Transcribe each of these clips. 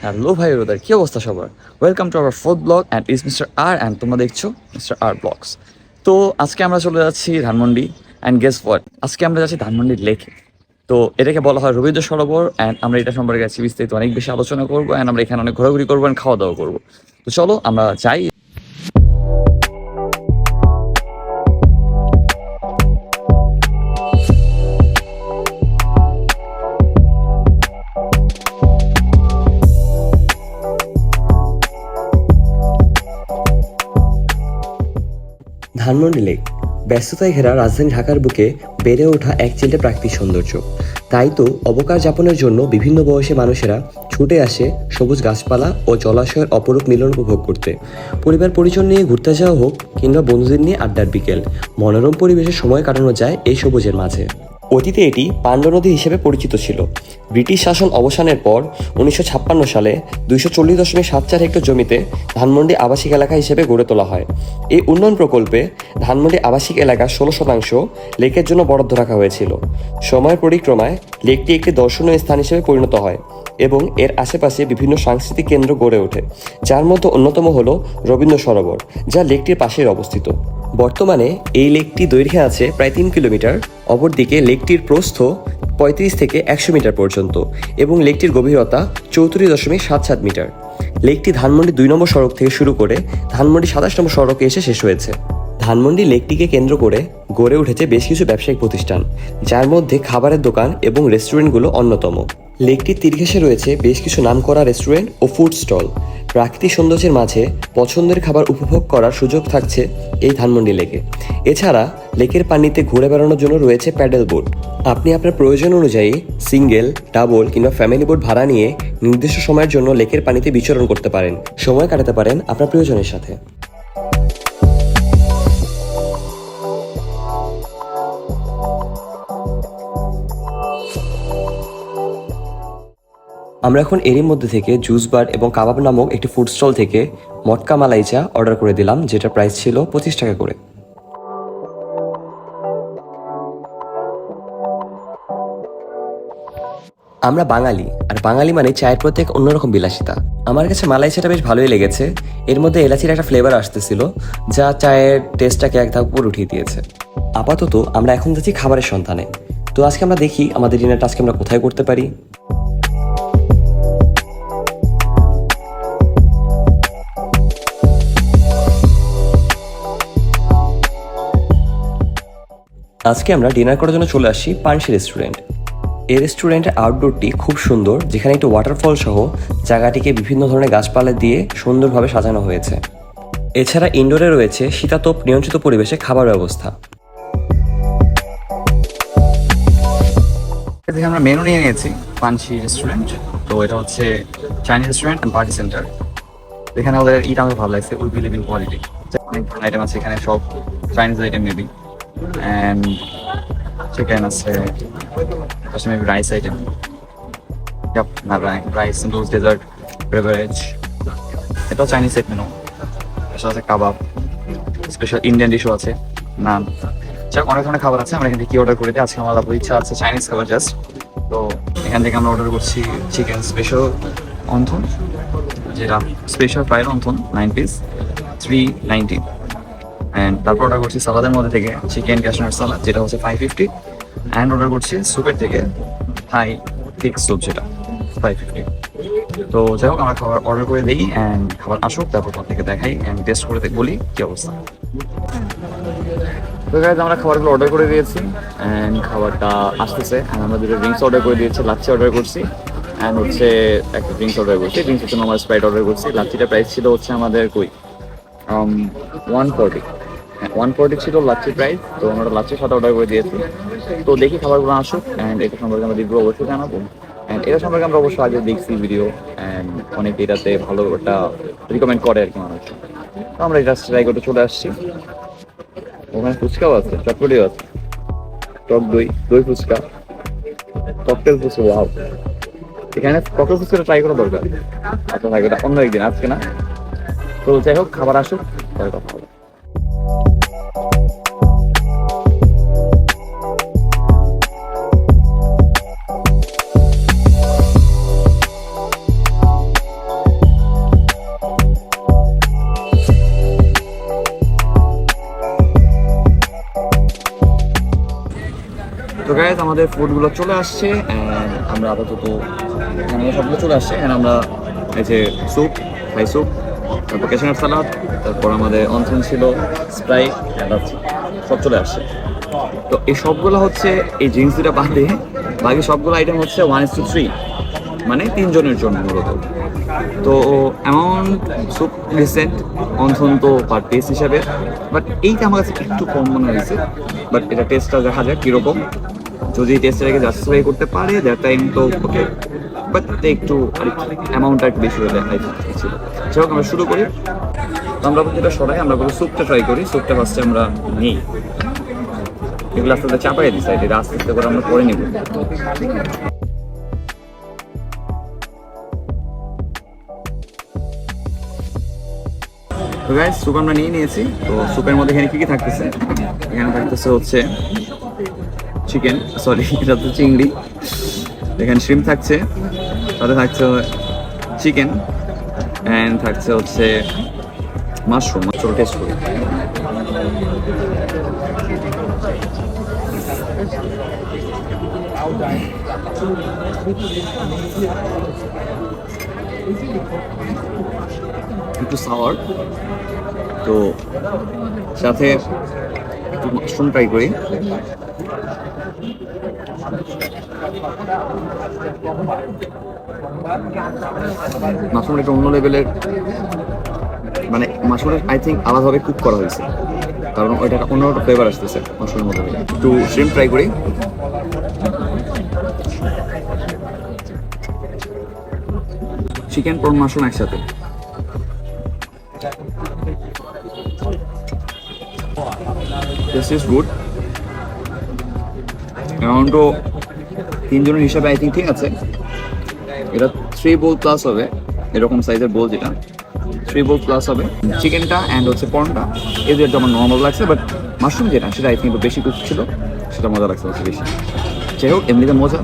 Hello ভাই brother, কি অবস্থা সবার? Welcome to our fourth blog and is mister আর অ্যান্ড তোমরা দেখছো মিস্টার আর ব্লগস। তো আজকে আমরা চলে যাচ্ছি ধানমন্ডি অ্যান্ড গেস হোয়াট, আজকে আমরা যাচ্ছি ধানমন্ডির লেকে। তো এটাকে বলা হয় রবীন্দ্র সরোবর অ্যান্ড আমরা এটা সম্পর্কে আছি বিস্তারিত অনেক বেশি আলোচনা করবো অ্যান্ড আমরা এখানে অনেক ঘোরাঘুরি করবো অ্যান্ড খাওয়া দাওয়া করবো। তো চলো আমরা যাই। ধানমন্ডি লেক ব্যস্ততায় ঘেরা রাজধানী ঢাকার বুকে বেড়ে ওঠা এক চিলটে প্রাকৃতিক সৌন্দর্য। তাই তো অবকাশ যাপনের জন্য বিভিন্ন বয়সী মানুষেরা ছুটে আসে সবুজ গাছপালা ও জলাশয়ের অপরূপ মিলন উপভোগ করতে। পরিবার পরিজন নিয়ে ঘুরতে যাওয়া হোক কিংবা বন্ধুদের নিয়ে আড্ডার বিকেল, মনোরম পরিবেশে সময় কাটানো যায় এই সবুজের মাঝে। অতীতে এটি পান্ডু নদী হিসেবে পরিচিত ছিল। ব্রিটিশ শাসন অবসানের পর 1956 সালে 240.74 হেক্টর জমিতে ধানমন্ডি আবাসিক এলাকা হিসেবে গড়ে তোলা হয়। এই উন্নয়ন প্রকল্পে ধানমন্ডি আবাসিক এলাকার 16% লেকের জন্য বরাদ্দ রাখা হয়েছিল। সময়ের পরিক্রমায় লেকটি একটি দর্শনীয় স্থান হিসেবে পরিণত হয় এবং এর আশেপাশে বিভিন্ন সাংস্কৃতিক কেন্দ্র গড়ে ওঠে, যার মধ্যে অন্যতম হল রবীন্দ্র সরোবর, যা লেকটির পাশেই অবস্থিত। বর্তমানে এই লেকটি দৈর্ঘ্যে আছে প্রায় 3 কিলোমিটার। অপরদিকে লেকটির প্রস্থ 35 থেকে 100 মিটার পর্যন্ত এবং লেকটির গভীরতা 34.77 মিটার। লেকটি ধানমন্ডি 2 নম্বর সড়ক থেকে শুরু করে ধানমন্ডি 27 নম্বর সড়কে এসে শেষ হয়েছে। ধানমন্ডি লেকটিকে কেন্দ্র করে গড়ে উঠেছে বেশ কিছু ব্যবসায়িক প্রতিষ্ঠান, যার মধ্যে খাবারের দোকান এবং রেস্টুরেন্টগুলো অন্যতম। লেকটির তীরঘেঁষে রয়েছে বেশ কিছু নামকরা রেস্টুরেন্ট ও ফুড স্টল। প্রাকৃতিক সৌন্দর্যের মাঝে পছন্দের খাবার উপভোগ করার সুযোগ থাকছে এই ধানমন্ডি লেকে। এছাড়া লেকের পানিতে ঘুরে বেড়ানোর জন্য রয়েছে প্যাডেল বোট। আপনি আপনার প্রয়োজন অনুযায়ী সিঙ্গেল, ডাবল কিংবা ফ্যামিলি বোট ভাড়া নিয়ে নির্দিষ্ট সময়ের জন্য লেকের পানিতে বিচরণ করতে পারেন, সময় কাটাতে পারেন আপনার প্রিয়জনের সাথে। আমরা এখন এরই মধ্যে থেকে জুস বার এবং কাবাব নামক একটি ফুড স্টল থেকে মটকা মালাই চা অর্ডার করে দিলাম, যেটা প্রাইস ছিল 25 টাকা করে। আমরা বাঙালি, আর বাঙালি মানে চায়ের প্রতি এক অন্যরকম বিলাসিতা। আমার কাছে মালাই চাটা বেশ ভালোই লেগেছে। এর মধ্যে এলাচির একটা ফ্লেভার আসতেছিল, যা চায়ের টেস্টটাকে এক ধাপ উপর উঠিয়ে দিয়েছে। আপাতত আমরা এখন যাচ্ছি খাবারের সন্ধানে। তো আজকে আমরা দেখি আমাদের ডিনারটা আজকে আমরা কোথায় করতে পারি। আজকে আমরা ডিনার করার জন্য চলে আসি পানসি রেস্টুরেন্ট। এই রেস্টুরেন্টের আউটডোরটি খুব সুন্দর, যেখানে একটি ওয়াটারফল সহ জায়গাটিকে বিভিন্ন ধরনের গাছপালা দিয়ে সুন্দরভাবে সাজানো হয়েছে। এছাড়া ইনডোরে রয়েছে শীতাতপ নিয়ন্ত্রিত পরিবেশে খাবার ব্যবস্থা। এদিকে আমরা মেনু নিয়ে নিয়েছি পানসি রেস্টুরেন্ট। তো এটা হচ্ছে Chinese restaurant and party centre. এখানে ওদের ইট আমার ভালো লাগছে, উই বিলিভ ইন কোয়ালিটি। অনেক ধরনের আইটেম আছে এখানে, সব Chinese item maybe, and chicken আছে, maybe rice item, rice noodles, dessert, beverage. এটাও চাইনিজ সেট মেনু। এছাড়া আছে কাবাব, স্পেশাল ইন্ডিয়ান ডিশও আছে, নান, যাক অনেক ধরনের খাবার আছে। আমরা এখান থেকে কি অর্ডার করে দিই, আজকে আমার ইচ্ছা আছে চাইনিজ খাবার জাস্ট। তো এখান থেকে আমরা অর্ডার করছি চিকেন স্পেশাল অন্থন, যেটা special fried wonton 9 piece, 390। And তারপর অর্ডার করছি সালাদের মধ্যে থেকে চিকেন ক্যাশনাট সালাদ, যেটা হচ্ছে 550। অ্যান্ড অর্ডার করছি স্যুপের থেকে থাই থিক স্যুপ, যেটা 550। তো যাই হোক, আমরা খাবার অর্ডার করে দিই অ্যান্ড খাবার আসুক, তারপর থেকে দেখাই অ্যান্ড টেস্ট করে বলি কী অবস্থা। তো গাইজ, আমরা খাবারগুলো অর্ডার করে দিয়েছি অ্যান্ড খাবারটা আসতেছে। অ্যান্ড আমরা দুটো ড্রিঙ্কস অর্ডার করে দিয়েছি, লাচ্ছি অর্ডার করছি অ্যান্ড হচ্ছে একটা ড্রিঙ্কস অর্ডার করছি। ড্রিঙ্কস হচ্ছে নর্মাল স্প্রাইট অর্ডার করছি। লাচ্ছিটার প্রাইস ছিল হচ্ছে আমাদের 140। 140 ছিল লাচ্ছির প্রাইস। তো আমরা লাচ্ছির সাথে অর্ডার করে দিয়েছি। তো দেখি খাবারগুলো আসুক অ্যান্ড এটা সম্পর্কে আমরা রিভিউ অবশ্যই জানাবো। অ্যান্ড এটা সম্পর্কে আমরা অবশ্যই আগে দেখছি ভিডিও অ্যান্ড অনেক এটাতে ভালো একটা রিকমেন্ড করে আর কি মানুষ। তো আমরা এটা ট্রাই করতে চলে আসছি। ওখানে ফুচকাও আছে, চটপটিও আছে, টক দই, দই ফুচকা, ককটেল ফুচকা। ওয়াও, এখানে ককটেল ফুচকাটা ট্রাই করা দরকার। আচ্ছা থাকে, এটা অন্য একদিন, আজকে না। তো যাই হোক, খাবার আসুক, পরে কথা হবে। আমাদের ফুডগুলো চলে আসছে and আমরা আপাতত আমাদের সবগুলো চলে আসছে and আমরা এই যে স্যুপ, থাই স্যুপ, তারপর ক্যাশনাট সালাদ, তারপর আমাদের অন্থন ছিল, স্প্রাইট, সব চলে আসছে। তো এই সবগুলো হচ্ছে এই ড্রিঙ্কস দুটা বাদে বাকি সবগুলো আইটেম হচ্ছে 1:3, মানে 3 জনের জন্য মূলত। তো অ্যামাউন্ট সুপ রিসেন্ট, অন্থন তো পার পিস হিসাবে, বাট এইটা আমার কাছে একটু কম মনে হয়েছে। বাট এটা টেস্টটা দেখা যাক কীরকম, যদি টেস্টটাকে জাস্টিফাই করতে পারে দ্যাট টাইম তো ওকে, বাট একটু অ্যামাউন্টটা একটু বেশি হলে ছিল। যাই হোক আমরা শুরু করি। তো আমরা যেটা সরাই, আমরা বলি স্যুপটা ট্রাই করি। স্যুপটা ফার্স্টে আমরা নিই, এগুলো আস্তে আস্তে চাপাই দিই সাইডে, আস্তে আস্তে করে আমরা করে নিব। তো গাইস, স্যুপ আমরা নিয়ে নিয়েছি। তো স্যুপের মধ্যে এখানে কি কি থাকতেছে, এখানে থাকতেছে হচ্ছে চিকেন, সরি এটা তো চিংড়ি, এখানে শ্রিম থাকছে, সাথে থাকছে চিকেন অ্যান্ড থাকছে হচ্ছে মাশরুম। মাশরুম টেস্ট করি। একটু সাওয়ার, তো সাথে একটু মাশরুম ট্রাই করি। মাশরুম একটা অন্য লেভেলের, মানে মাশরুম আই থিঙ্ক আলাদাভাবে কুক করা হয়েছে, কারণ ওইটা অন্য একটা ফ্লেভার আসতেছে মাশরুমের মধ্যে। একটু শ্রিম্প ট্রাই করি। চিকেন প্রন মাশরুম একসাথে, দিস ইজ গুড। অ্যামাউন্টও 3 জনের হিসাবে আই থিঙ্ক ঠিক আছে। এটা 3 বোল প্লাস হবে, এরকম সাইজের বোল, যেটা 3 বোল প্লাস হবে। চিকেনটা অ্যান্ড হচ্ছে পর্নটা এই দুটো আমার নর্মাল লাগছে, বাট মাশরুম যেটা সেটা আই থিঙ্ক বেশি কুক ছিল, সেটা মজা লাগছে হচ্ছে বেশি। যাই হোক, এমনিতে মজা।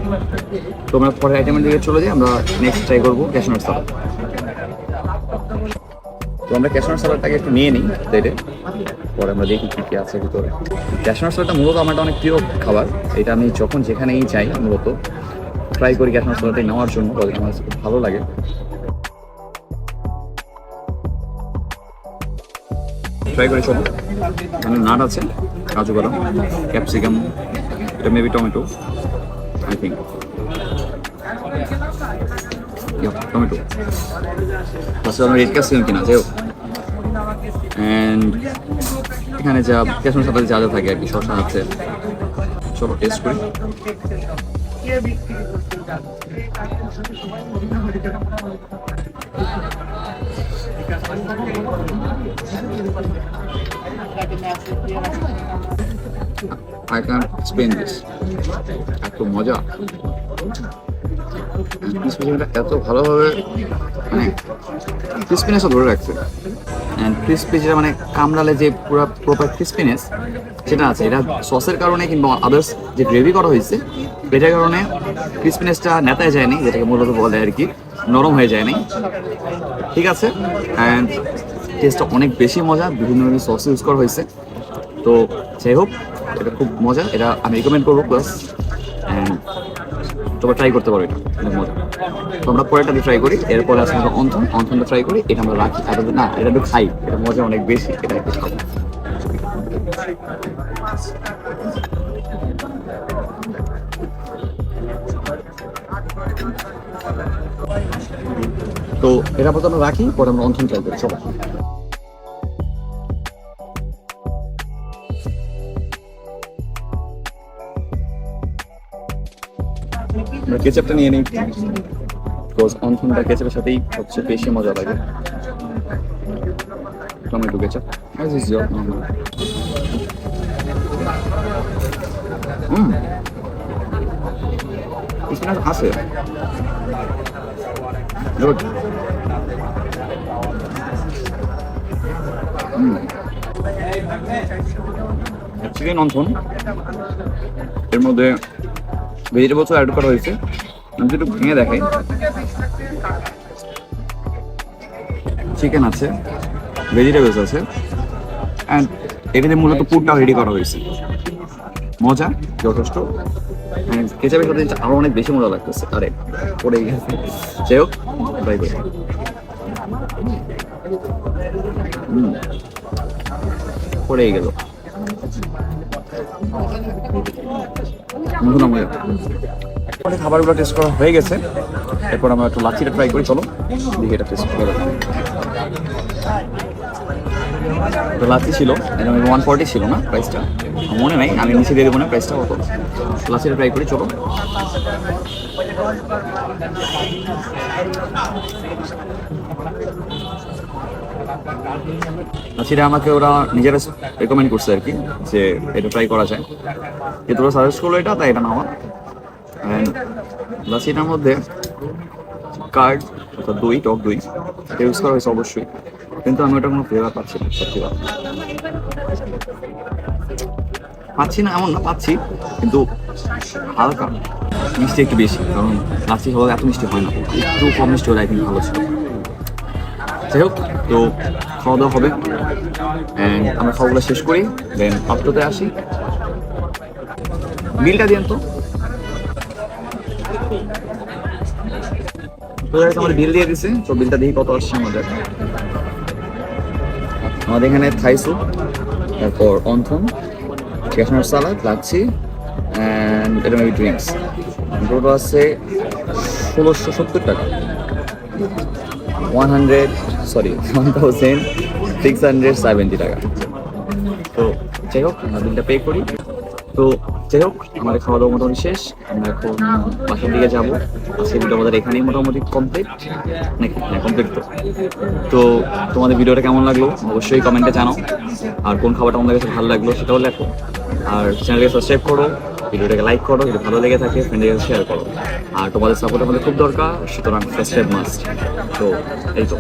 তো আমরা পরের আইটেমের দিকে চলে যাই। আমরা নেক্সট ট্রাই করবো ক্যাশনাট সালাদ। তো আমরা ক্যাশনাট সালাদটাকে একটু নিয়ে নিই প্লেটে, পরে আমরা দেখি কী কী আছে ভিতরে। ক্যাশনাট সালাদটা মূলত আমার অনেক প্রিয় খাবার। এটা আমি যখন যেখানেই যাই মূলত ট্রাই করি ক্যাশনাট সালাদটা নেওয়ার জন্য, আমার খুব ভালো লাগে। ট্রাই করে চলো। এখানে নাট আছে, কাজু বাদাম, ক্যাপসিকাম, এটা maybe tomato, I think tomato, plus আমরা রেড ক্যাপসিকাম কিনা, যাই হোক। অ্যান্ড এখানে যা ক্যাশনাট সালাদে যা যা থাকে আর কি, শসা আছে। চলো টেস্ট করি। I can't explain this. এত মজা, ক্রিসপিনেসটা এত ভালোভাবে, মানে ক্রিসপিনেসও ধরে রাখছে। অ্যান্ড ক্রিসপি যেটা মানে কামড়ালে যে পুরো প্রপার ক্রিসপিনেস সেটা আছে, এটা সসের কারণে কিংবা আদার্স যে গ্রেভি করা হয়েছে এটার কারণে ক্রিসপিনেসটা নেতায় যায়নি, যেটাকে মূলত বলে আর কি, নরম হয়ে যায়নি। ঠিক আছে, অ্যান্ড টেস্টটা অনেক বেশি মজা, বিভিন্ন ধরনের সস ইউজ করা হয়েছে। তো যাই হোক, এটা খুব মজা, এটা আমি রিকমেন্ড করবো। প্লাস অ্যান্ড তোমরা ট্রাই করতে পারো, এটা অনেক মজা। তো আমরা পরেরটা ট্রাই করি, এরপরে আছে আমরা অন্থনটা ট্রাই করি। এটা আমরা রাখি, আর না এটা একটু খাই, এটা মজা অনেক বেশি, এটা একটু খাবো। তো এটা আপাতত আমরা রাখি, পরে আমরা অন্থন ট্রাই করি। চলো। আমরা কেচাপটা নিয়ে নিই, বিকজ অন্থনটা কেচাপের সাথেই সবচেয়ে বেশি মজা লাগে। Tomato ketchup as is your normal. Crispiness আছে, গুড। চিকেন অন্থন, এর মধ্যে ভেজিটেবলস অ্যাড করা হয়েছে। আমি একটু ভেঙে দেখাই। চিকেন আছে, ভেজিটেবলস আছে, অ্যান্ড এখানে মূলত পুরটা রেডি করা হয়েছে। মজা যথেষ্ট। কেচাপের সাথে আরো অনেক বেশি মজা লাগতেছে। আরে পড়ে গেছে, যাই হোক ট্রাই করি। পড়েই গেল। খাবারগুলো টেস্ট করা হয়ে গেছে, এরপর আমরা একটু লাচ্ছিটা ট্রাই করি। চলো দেখি এটা টেস্ট করে। লাচ্ছি ছিল 140 ছিল না প্রাইসটা, মনে নাই, আমি নিচে দিয়ে দেবো না প্রাইসটা কত। লাচ্ছিটা ট্রাই করি চলো। লাচ্ছিটা আমাকে ওরা নিজেরা রেকমেন্ড করছে আর কি, যে এটা ট্রাই করা যায়, যেহেতু ওরা সাজেস্ট করলো এটা, তাই এটা নেওয়া। লাচ্ছিটার মধ্যে কার্ড অর্থাৎ দই, টক দই এটা ইউজ করা হয়েছে অবশ্যই, কিন্তু আমি ওটা কোনো ফ্লেভার পাচ্ছি না। সত্যি কথা পাচ্ছি না এমন না, পাচ্ছি কিন্তু হালকা মিষ্টি একটু বেশি, কারণ লাচ্ছি হলো এত মিষ্টি হয় না, একটু কম মিষ্টি হলে কিন্তু ভালো ছিল। যাই হোক, তো খাওয়া দাওয়া হবে, অ্যান্ড আমরা খাওয়াগুলো শেষ করি, দেন পাত্রতে আসি। বিলটা দিন তো। আমাদের বিল দিয়ে দিছে, তো বিলটা দেখি কত আসছে আমাদের। আমাদের এখানে থাই স্যুপ, তারপর wonton, cashew nut salad, lassi and এটা মেবি ড্রিঙ্কস, টোটাল আছে 1670 টাকা। 1670 টাকা। তো যাই হোক, আমরা বিলটা পে করি। তো যাই হোক, আমাদের খাওয়া দাওয়া মোটামুটি শেষ, আমরা এখন বাসার দিকে যাবো। আজকে ভিডিও আমাদের এখানেই মোটামুটি কমপ্লিট নাকি? হ্যাঁ, কমপ্লিট। তো তোমাদের ভিডিওটা কেমন লাগলো অবশ্যই কমেন্টে জানাও, আর কোন খাবারটা আমাদের কাছে ভালো লাগলো সেটাও লেখো, আর চ্যানেলকে সাবস্ক্রাইব করো, ভিডিওটাকে লাইক করো, যদি ভালো লেগে থাকে ফ্রেন্ডের কাছে শেয়ার করো, আর তোমাদের সাপোর্ট আমাদের খুব দরকার, সুতরাং সাবস্ক্রাইব মাস্ট। তো এই তো।